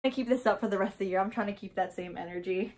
I keep this up for the rest of the year. I'm trying to keep that same energy.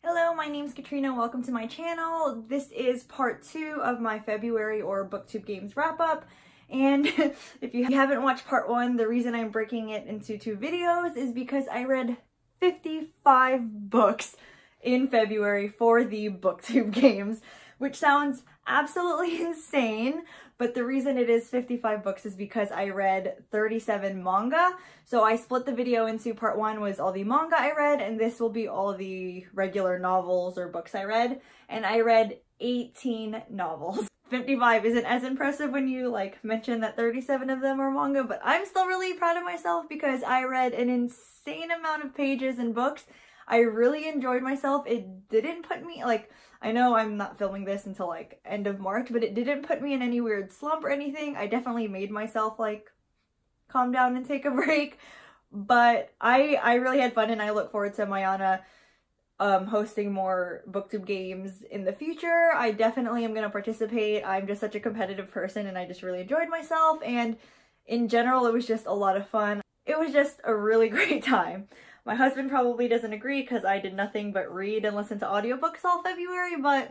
Hello, my name's Katrina. Welcome to my channel. This is part 2 of my February or Booktube Games Wrap Up. And if you haven't watched part 1, the reason I'm breaking it into 2 videos is because I read 55 books in February for the Booktube Games, which sounds absolutely insane, but the reason it is 55 books is because I read 37 manga. So I split the video into part 1 was all the manga I read, and this will be all the regular novels or books I read, and I read 18 novels. 55 isn't as impressive when you like mention that 37 of them are manga, but I'm still really proud of myself because I read an insane amount of pages and books. I really enjoyed myself. It didn't put me, like, I know I'm not filming this until like end of March, but it didn't put me in any weird slump or anything. I definitely made myself like calm down and take a break, but I really had fun, and I look forward to Mayana hosting more Booktube games in the future. I definitely am going to participate. I'm just such a competitive person, and I just really enjoyed myself, and in general it was just a lot of fun. It was just a really great time. My husband probably doesn't agree because I did nothing but read and listen to audiobooks all February, but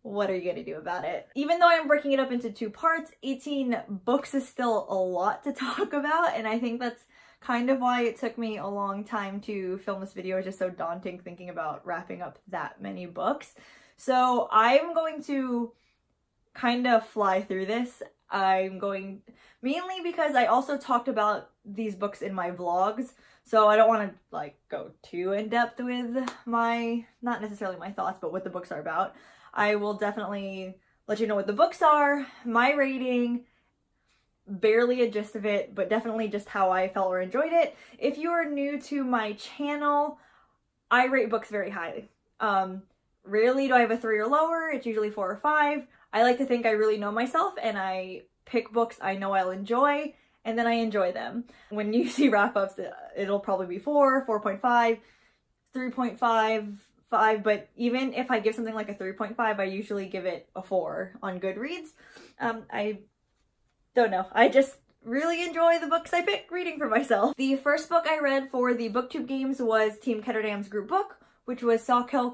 what are you going to do about it? Even though I'm breaking it up into 2 parts, 18 books is still a lot to talk about, and I think that's kind of why it took me a long time to film this video. It's just so daunting thinking about wrapping up that many books. So I'm going to kind of fly through this. I'm going, mainly because I also talked about these books in my vlogs, so I don't want to like go too in depth with my, not necessarily my thoughts, but what the books are about. I will definitely let you know what the books are, my rating, barely a gist of it, but definitely just how I felt or enjoyed it. If you are new to my channel, I rate books very highly. Rarely do I have a 3 or lower. It's usually 4 or 5. I like to think I really know myself, and I pick books I know I'll enjoy, and then I enjoy them. When you see wrap-ups, it'll probably be 4, 4.5, 3.5, 5, but even if I give something like a 3.5, I usually give it a 4 on Goodreads. I don't know. I just really enjoy the books I pick reading for myself. The first book I read for the Booktube Games was Team Ketterdam's group book, which was Sock Hill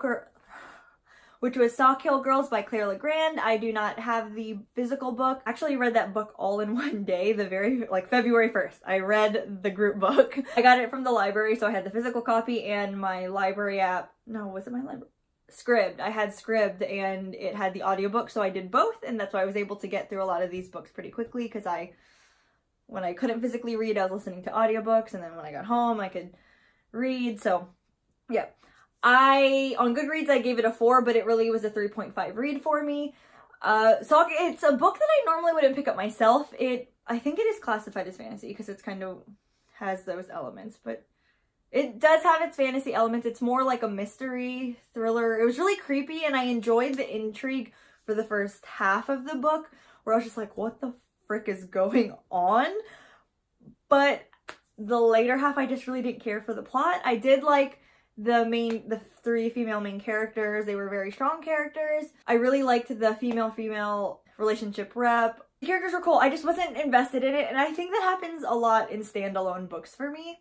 Girls by Claire Legrand. I do not have the physical book. Actually, I read that book all in one day, February 1st. I read the group book. I got it from the library, so I had the physical copy and my library app. No, was it my library? Scribd. I had Scribd and it had the audiobook, so I did both, and that's why I was able to get through a lot of these books pretty quickly, because when I couldn't physically read, I was listening to audiobooks, and then when I got home, I could read, so yeah. On Goodreads, I gave it a 4, but it really was a 3.5 read for me. So it's a book that I normally wouldn't pick up myself. I think it is classified as fantasy because it's kind of has those elements, but it does have its fantasy elements. It's more like a mystery thriller. It was really creepy, and I enjoyed the intrigue for the first half of the book, where I was just like, what the frick is going on? But the later half, I just really didn't care for the plot. I did like the 3 female main characters. They were very strong characters. I really liked the female-female relationship rep. The characters were cool. I just wasn't invested in it, and I think that happens a lot in standalone books for me,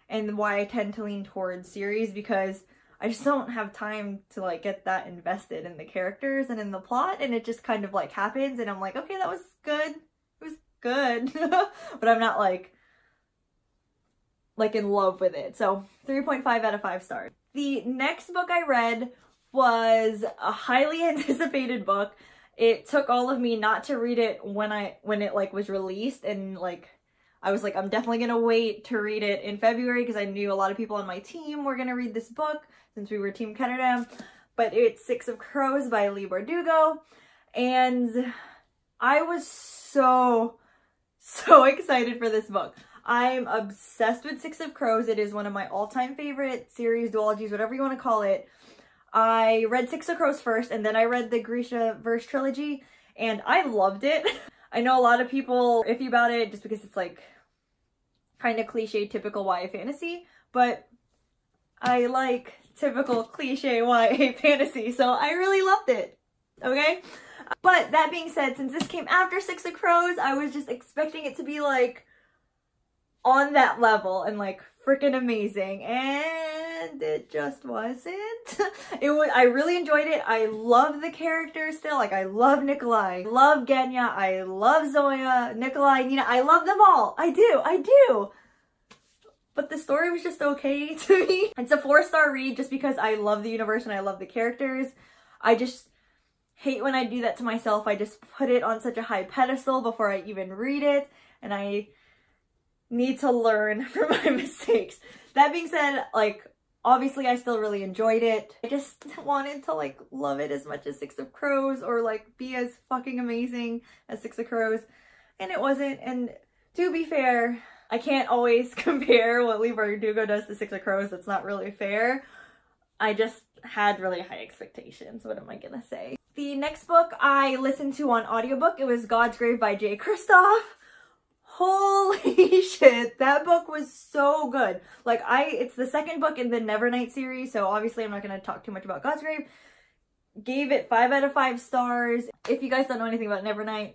and why I tend to lean towards series, because I just don't have time to like get that invested in the characters and in the plot, and it just kind of like happens, and I'm like, okay, that was good. It was good. But I'm not like in love with it. So 3.5 out of 5 stars. The next book I read was a highly anticipated book. It took all of me not to read it when it like was released, and like I was like, I'm definitely gonna wait to read it in February because I knew a lot of people on my team were gonna read this book since we were Team Ketterdam. But it's 6 of Crows by Leigh Bardugo, and I was so excited for this book. I'm obsessed with 6 of Crows. It is one of my all-time favorite series, duologies, whatever you want to call it. I read 6 of Crows first, and then I read the Grisha verse trilogy, and I loved it. I know a lot of people are iffy about it just because it's like kind of cliche, typical YA fantasy, but I like typical cliche YA fantasy, so I really loved it. Okay? But that being said, since this came after Six of Crows, I was just expecting it to be like on that level and like freaking amazing, and it just wasn't. I really enjoyed it. I love the characters still. Like, I love Nikolai, I love Genya, I love Zoya, Nikolai, Nina, I love them all. I do. But the story was just okay to me. It's a 4-star read just because I love the universe and I love the characters. I just hate when I do that to myself. I just put it on such a high pedestal before I even read it, and I need to learn from my mistakes. That being said, like, obviously I still really enjoyed it. I just wanted to like love it as much as Six of Crows, or like be as fucking amazing as Six of Crows, and it wasn't. And to be fair, I can't always compare what Leigh Bardugo does to Six of Crows. That's not really fair. I just had really high expectations. What am I gonna say? The next book I listened to on audiobook, it was God's Grave by Jay Kristoff. Holy shit, that book was so good. Like, it's the second book in the Nevernight series, so obviously I'm not going to talk too much about God's Grave. Gave it 5 out of 5 stars. If you guys don't know anything about Nevernight,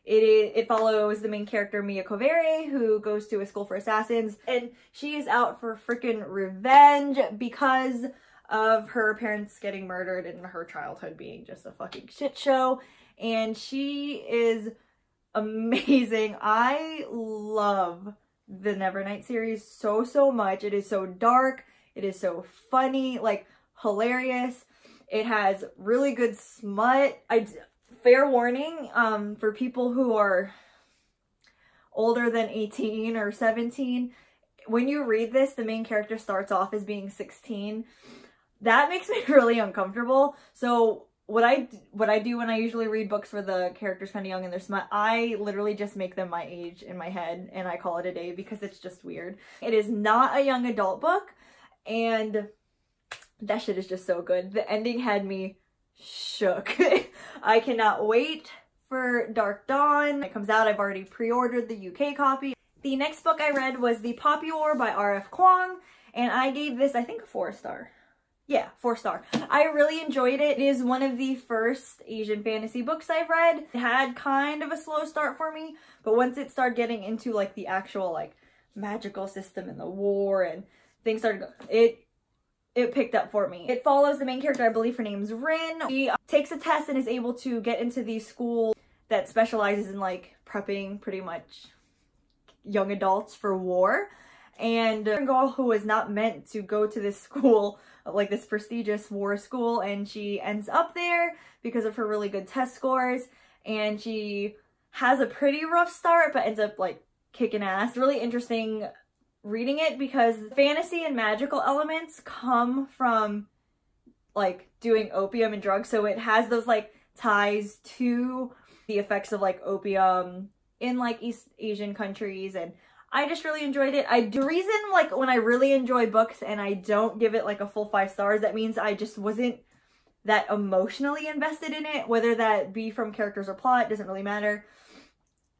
it follows the main character Mia Kovere, who goes to a school for assassins, and she is out for freaking revenge because of her parents getting murdered and her childhood being just a fucking shit show. And she is amazing. I love the Nevernight series so much. It is so dark. It is so funny, like hilarious. It has really good smut. Fair warning, for people who are older than 18 or 17, when you read this, the main character starts off as being 16. That makes me really uncomfortable. So what I do when I usually read books where the character's kind of young and they're smut, I literally just make them my age in my head and I call it a day because it's just weird. It is not a young adult book, and that shit is just so good. The ending had me shook. I cannot wait for Dark Dawn. When it comes out, I've already pre-ordered the UK copy. The next book I read was The Poppy War by R.F. Kuang, and I gave this, I think, a 4-star. Yeah, 4-star. I really enjoyed it. It is one of the first Asian fantasy books I've read. It had kind of a slow start for me, but once it started getting into like the actual like magical system and the war and things started going, it picked up for me. It follows the main character, I believe her name's Rin. She takes a test and is able to get into the school that specializes in like prepping pretty much young adults for war. And a girl who was not meant to go to this school, like this prestigious war school, and she ends up there because of her really good test scores, and she has a pretty rough start but ends up like kicking ass. Really interesting reading it because fantasy and magical elements come from like doing opium and drugs, so it has those like ties to the effects of like opium in like East Asian countries, and I just really enjoyed it. The reason like when I really enjoy books and I don't give it like a full 5 stars, that means I just wasn't that emotionally invested in it, whether that be from characters or plot, doesn't really matter.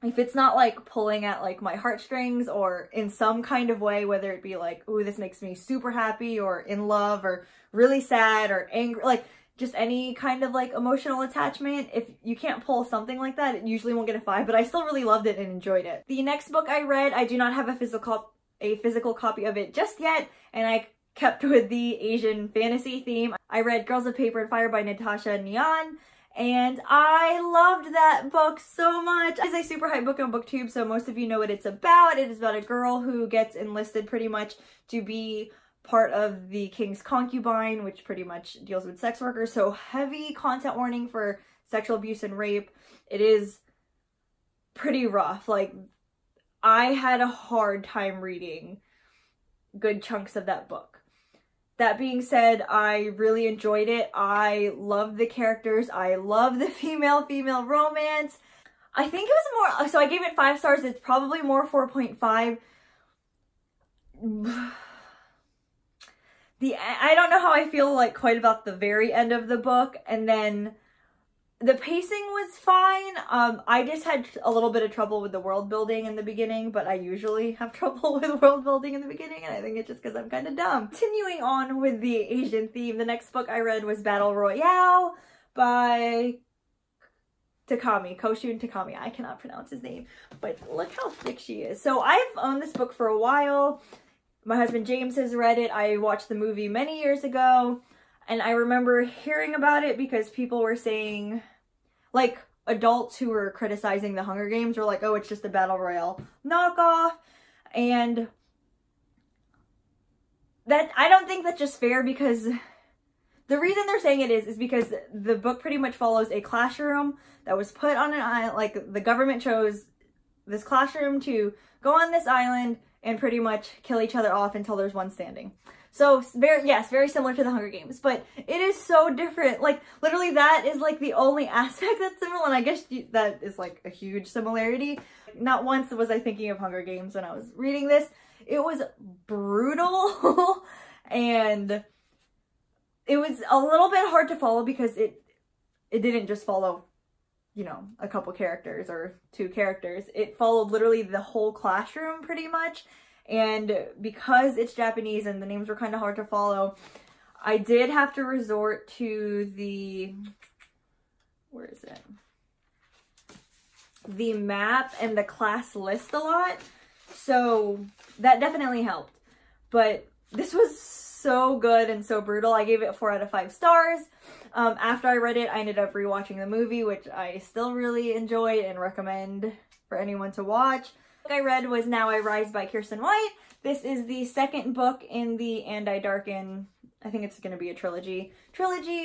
If it's not like pulling at like my heartstrings or in some kind of way, whether it be like, ooh, this makes me super happy or in love or really sad or angry, like just any kind of like emotional attachment, if you can't pull something like that, it usually won't get a 5, but I still really loved it and enjoyed it. The next book I read, I do not have a physical copy of it just yet, and I kept with the Asian fantasy theme. I read Girls of Paper and Fire by Natasha Nyan, and I loved that book so much. It is a super hype book on Booktube, so most of you know what it's about. It is about a girl who gets enlisted pretty much to be part of the king's concubine, which pretty much deals with sex workers. So heavy content warning for sexual abuse and rape. It is pretty rough. Like, I had a hard time reading good chunks of that book. That being said, I really enjoyed it. I love the characters. I love the female-female romance. I think it was more, so I gave it 5 stars. It's probably more 4.5. I don't know how I feel like quite about the very end of the book, and then the pacing was fine. I just had a little bit of trouble with the world building in the beginning, but I usually have trouble with world building in the beginning, and I think it's just because I'm kind of dumb. Continuing on with the Asian theme, the next book I read was Battle Royale by Koshun Takami. I cannot pronounce his name, but look how thick she is. So I've owned this book for a while. My husband James has read it. I watched the movie many years ago, and I remember hearing about it because people were saying, like, adults who were criticizing the Hunger Games were like, oh, it's just a battle royale knockoff. And that, I don't think that's just fair, because the reason they're saying it is because the book pretty much follows a classroom that was put on an island. Like, the government chose this classroom to go on this island and pretty much kill each other off until there's one standing. So, very similar to the Hunger Games, but it is so different. Like, literally that is like the only aspect that's similar, and I guess that is like a huge similarity. Not once was I thinking of Hunger Games when I was reading this. It was brutal, and it was a little bit hard to follow because it didn't just follow, you know, a couple characters or two characters. It followed literally the whole classroom pretty much. And because it's Japanese and the names were kind of hard to follow, I did have to resort to the, where is it? The map and the class list a lot. So that definitely helped. But this was so good and so brutal. I gave it 4 out of 5 stars. After I read it, I ended up rewatching the movie, which I still really enjoyed and recommend for anyone to watch. The book I read was Now I Rise by Kiersten White. This is the second book in the And I Darken, I think it's going to be a trilogy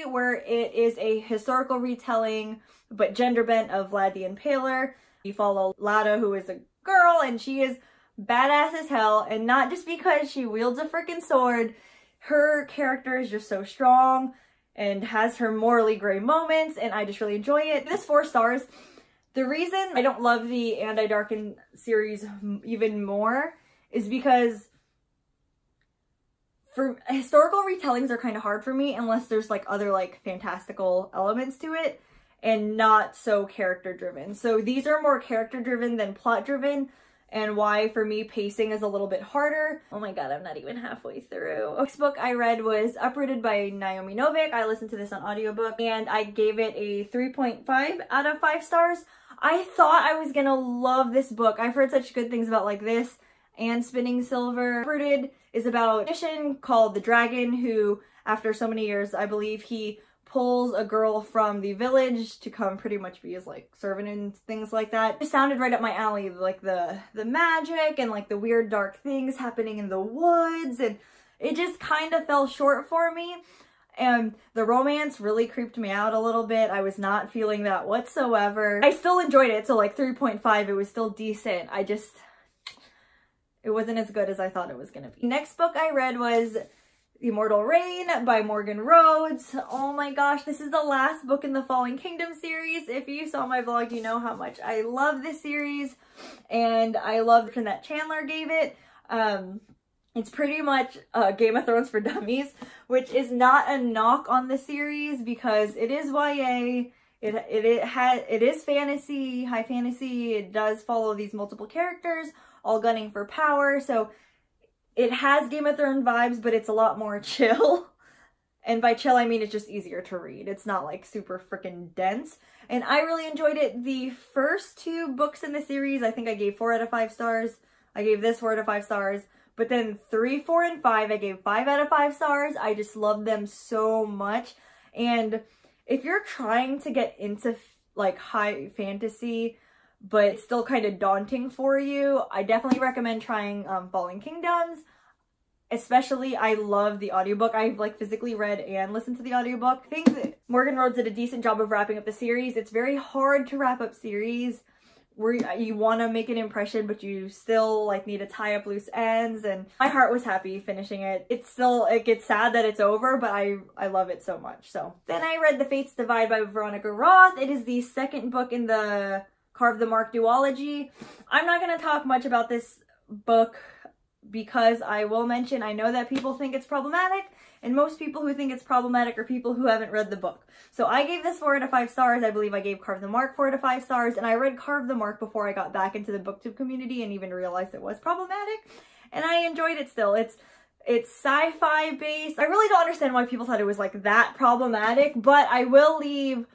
where it is a historical retelling but gender bent of Vlad the Impaler. You follow Lada, who is a girl, and she is badass as hell, and not just because she wields a freaking sword. Her character is just so strong and has her morally gray moments, and I just really enjoy it. This 4 stars. The reason I don't love the And I Darken series even more is because for historical retellings are kind of hard for me unless there's like other like fantastical elements to it and not so character driven. So these are more character driven than plot driven, and why for me pacing is a little bit harder. Oh my god, I'm not even halfway through. The next book I read was Uprooted by Naomi Novik. I listened to this on audiobook and I gave it a 3.5 out of 5 stars. I thought I was gonna love this book. I've heard such good things about like this and Spinning Silver. Uprooted is about a magician called the Dragon who, after so many years, I believe he pulls a girl from the village to come pretty much be his like servant and things like that. It sounded right up my alley, like the magic and like the weird dark things happening in the woods, and it just kind of fell short for me. And the romance really creeped me out a little bit. I was not feeling that whatsoever. I still enjoyed it, so like 3.5, it was still decent. It wasn't as good as I thought it was gonna be. Next book I read was Immortal Reign by Morgan Rhodes. Oh my gosh, this is the last book in the Fallen Kingdom series. If you saw my vlog, you know how much I love this series, and I love the version that Chandler gave it. It's pretty much Game of Thrones for dummies, which is not a knock on the series because it is YA. It is fantasy, high fantasy. It does follow these multiple characters, all gunning for power. So it has Game of Thrones vibes, but it's a lot more chill. And by chill, I mean it's just easier to read. It's not like super freaking dense. And I really enjoyed it. The first 2 books in the series, I think I gave 4 out of 5 stars. I gave this 4 out of 5 stars. But then 3, 4, and 5, I gave 5 out of 5 stars. I just love them so much. And if you're trying to get into like high fantasy, but it's still kind of daunting for you, I definitely recommend trying Fallen Kingdoms. Especially, I love the audiobook. I've like physically read and listened to the audiobook. I think that Morgan Rhodes did a decent job of wrapping up the series. It's very hard to wrap up series where you want to make an impression, but you still like need to tie up loose ends, and my heart was happy finishing it. It gets sad that it's over, but I love it so much. So then I read The Fates Divide by Veronica Roth. It is the second book in the Carve the Mark duology. I'm not going to talk much about this book because I will mention, I know that people think it's problematic, and most people who think it's problematic are people who haven't read the book. So I gave this 4 out of 5 stars. I believe I gave Carve the Mark 4 out of 5 stars, and I read Carve the Mark before I got back into the Booktube community and even realized it was problematic, and I enjoyed it still. It's sci-fi based. I really don't understand why people thought it was like that problematic, but I will leave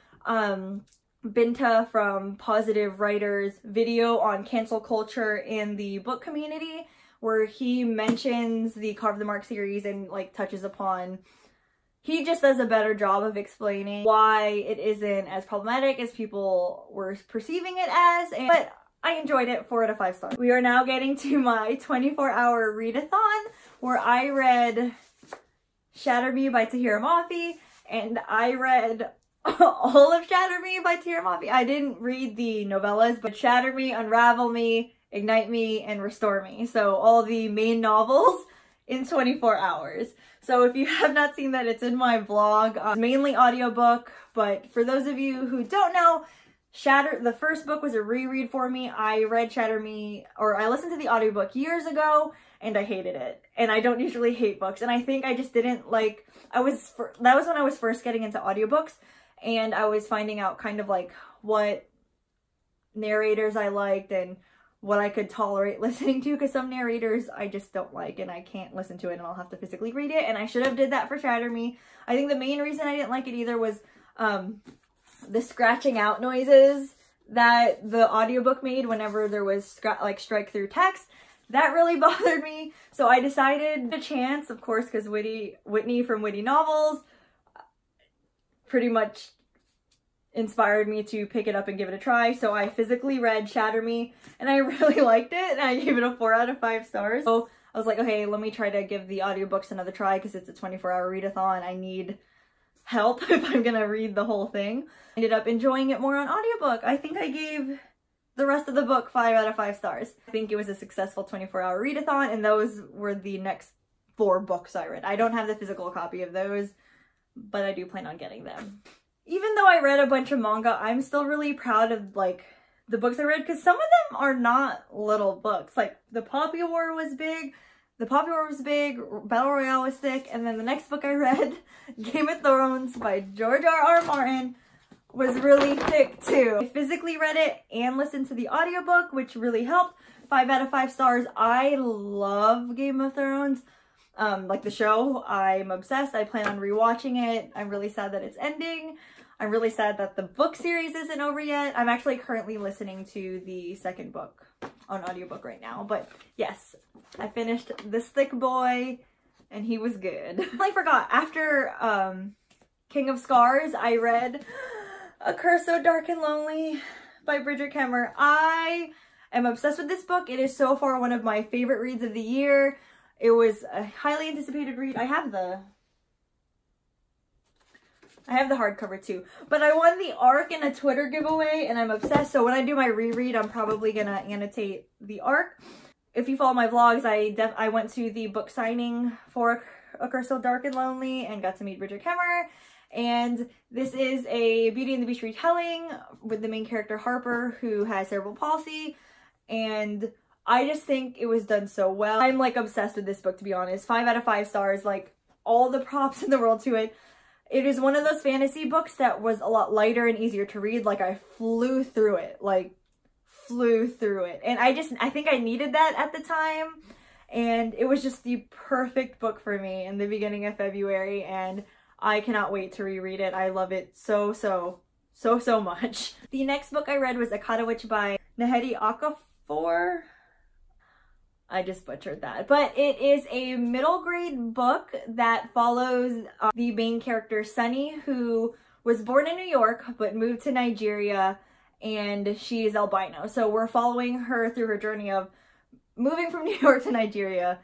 Binta from Positive Writers video on cancel culture in the book community, where he mentions the Carve the Mark series and like touches upon, he just does a better job of explaining why it isn't as problematic as people were perceiving it as, but I enjoyed it. 4 out of 5 stars. We are now getting to my 24-hour readathon, where I read Shatter Me by Tahira Mafi, and I read all of Shatter Me by Tahira Mafi. I didn't read the novellas, but Shatter Me, Unravel Me, Ignite Me, and Restore Me. So all the main novels in 24 hours. So if you have not seen that, it's in my blog. Mainly audiobook, but for those of you who don't know, the first book was a reread for me. I read Shatter Me, or I listened to the audiobook years ago, and I hated it. And I don't usually hate books, and I think I just didn't like, that was when I was first getting into audiobooks, and I was finding out kind of like what narrators I liked and what I could tolerate listening to, because some narrators I just don't like and I can't listen to it and I'll have to physically read it, and I should have did that for Shatter Me. I think the main reason I didn't like it either was the scratching out noises that the audiobook made whenever there was like strike through text. That really bothered me, so I decided a chance, of course, because Whitney from Witty Novels pretty much inspired me to pick it up and give it a try. So I physically read Shatter Me, and I really liked it, and I gave it a 4 out of 5 stars. So I was like, okay, let me try to give the audiobooks another try, because it's a 24-hour readathon. I need help if I'm gonna read the whole thing. I ended up enjoying it more on audiobook. I think I gave the rest of the book 5 out of 5 stars. I think it was a successful 24-hour readathon, and those were the next 4 books I read. I don't have the physical copy of those, but I do plan on getting them. Even though I read a bunch of manga, I'm still really proud of like the books I read, because some of them are not little books. Like the Poppy War was big, Battle Royale was thick, and then the next book I read, Game of Thrones by George R.R. Martin, was really thick too. I physically read it and listened to the audiobook, which really helped. 5 out of 5 stars. I love Game of Thrones. Like the show, I'm obsessed. I plan on rewatching it. I'm really sad that it's ending. I'm really sad that the book series isn't over yet. I'm actually currently listening to the second book on audiobook right now. But yes, I finished this thick boy and he was good. I forgot, after King of Scars, I read A Curse So Dark and Lonely by Bridget Kemmer. I am obsessed with this book. It is so far one of my favorite reads of the year. It was a highly anticipated read. I have the hardcover too, but I won the ARC in a Twitter giveaway and I'm obsessed. So when I do my reread, I'm probably gonna annotate the ARC. If you follow my vlogs, I went to the book signing for A Curse So Dark and Lonely and got to meet Bridget Kemmer. And this is a Beauty and the Beast retelling with the main character Harper, who has cerebral palsy, and I just think it was done so well. I'm like obsessed with this book, to be honest. 5 out of 5 stars, like all the props in the world to it. It is one of those fantasy books that was a lot lighter and easier to read. Like I flew through it, And I think I needed that at the time. And it was just the perfect book for me in the beginning of February. And I cannot wait to reread it. I love it so much. The next book I read was Akata Witch by Nahedi Okafor. I just butchered that. But it is a middle grade book that follows the main character Sunny, who was born in New York but moved to Nigeria, and she is albino. So we're following her through her journey of moving from New York to Nigeria,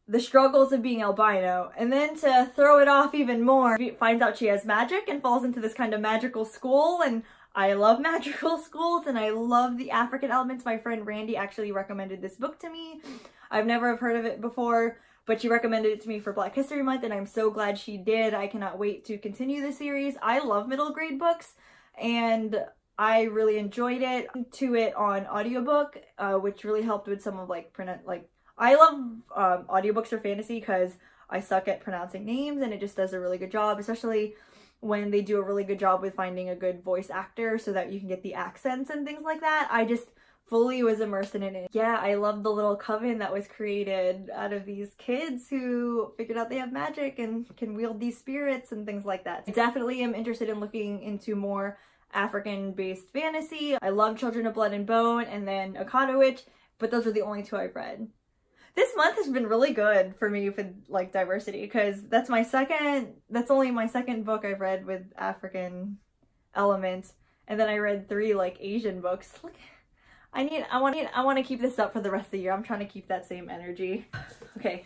the struggles of being albino, and then to throw it off even more, she finds out she has magic and falls into this kind of magical school. And I love magical schools and I love the African elements. My friend Randy actually recommended this book to me. I've never have heard of it before, but she recommended it to me for Black History Month and I'm so glad she did. I cannot wait to continue the series. I love middle grade books and I really enjoyed it. To it on audiobook, which really helped with some of I love audiobooks for fantasy because I suck at pronouncing names and it just does a really good job, especially when they do a really good job with finding a good voice actor so that you can get the accents and things like that. I just fully was immersed in it. Yeah, I love the little coven that was created out of these kids who figured out they have magic and can wield these spirits and things like that. I definitely am interested in looking into more African-based fantasy. I love Children of Blood and Bone and then Okada Witch, but those are the only two I've read. This month has been really good for me with like diversity, because that's only my second book I've read with African elements, and then I read 3 like Asian books. Look, I want to keep this up for the rest of the year. I'm trying to keep that same energy. Okay,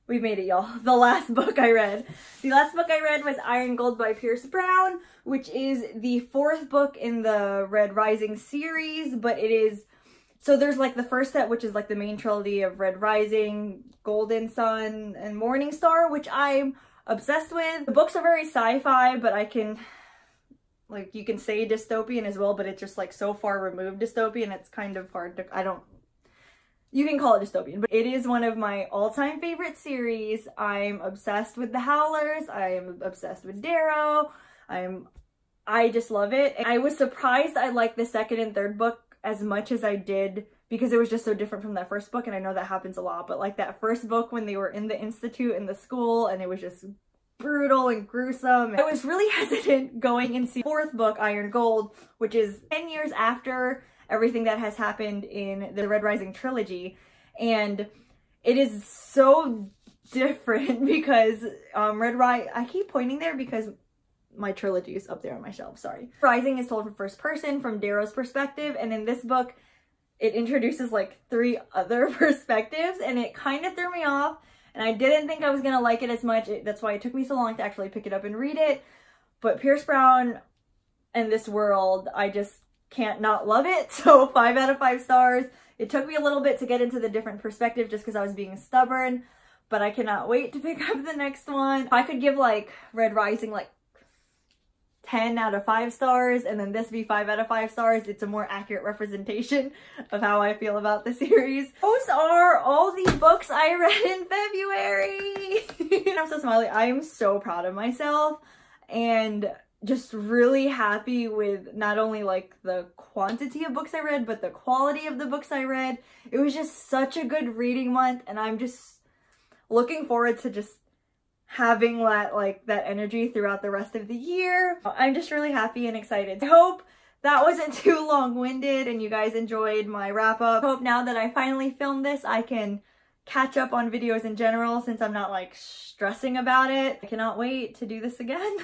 we've made it, y'all. The last book I read. The last book I read was Iron Gold by Pierce Brown, which is the 4th book in the Red Rising series, but it is, so there's like the first set, which is like the main trilogy of Red Rising, Golden Sun, and Morning Star, which I'm obsessed with. The books are very sci-fi, but I can, like, you can say dystopian as well, but it's just like so far removed dystopian, it's kind of hard to, you can call it dystopian, but it is one of my all-time favorite series. I'm obsessed with the Howlers. I am obsessed with Darrow. I just love it. And I was surprised I liked the 2nd and 3rd book as much as I did, because it was just so different from that first book, and I know that happens a lot, but like that first book when they were in the institute in the school and it was just brutal and gruesome. I was really hesitant going into the 4th book, Iron Gold, which is 10 years after everything that has happened in the Red Rising trilogy, and it is so different because I keep pointing there because my trilogy is up there on my shelf, sorry. Rising is told from first person, from Darrow's perspective, and in this book it introduces like 3 other perspectives, and it kind of threw me off, and I didn't think I was gonna like it as much. That's why it took me so long to actually pick it up and read it. But Pierce Brown and this world, I just can't not love it. So 5 out of 5 stars. It took me a little bit to get into the different perspective just because I was being stubborn, but I cannot wait to pick up the next one. If I could give like Red Rising like 10 out of 5 stars and then this be 5 out of 5 stars, it's a more accurate representation of how I feel about the series. Those are all the books I read in February. I'm so smiley. I am so proud of myself and just really happy with not only like the quantity of books I read, but the quality of the books I read. It was just such a good reading month, and I'm just looking forward to just having that energy throughout the rest of the year. I'm just really happy and excited. I hope that wasn't too long-winded and you guys enjoyed my wrap-up. I hope now that I finally filmed this, I can catch up on videos in general since I'm not like stressing about it. I cannot wait to do this again.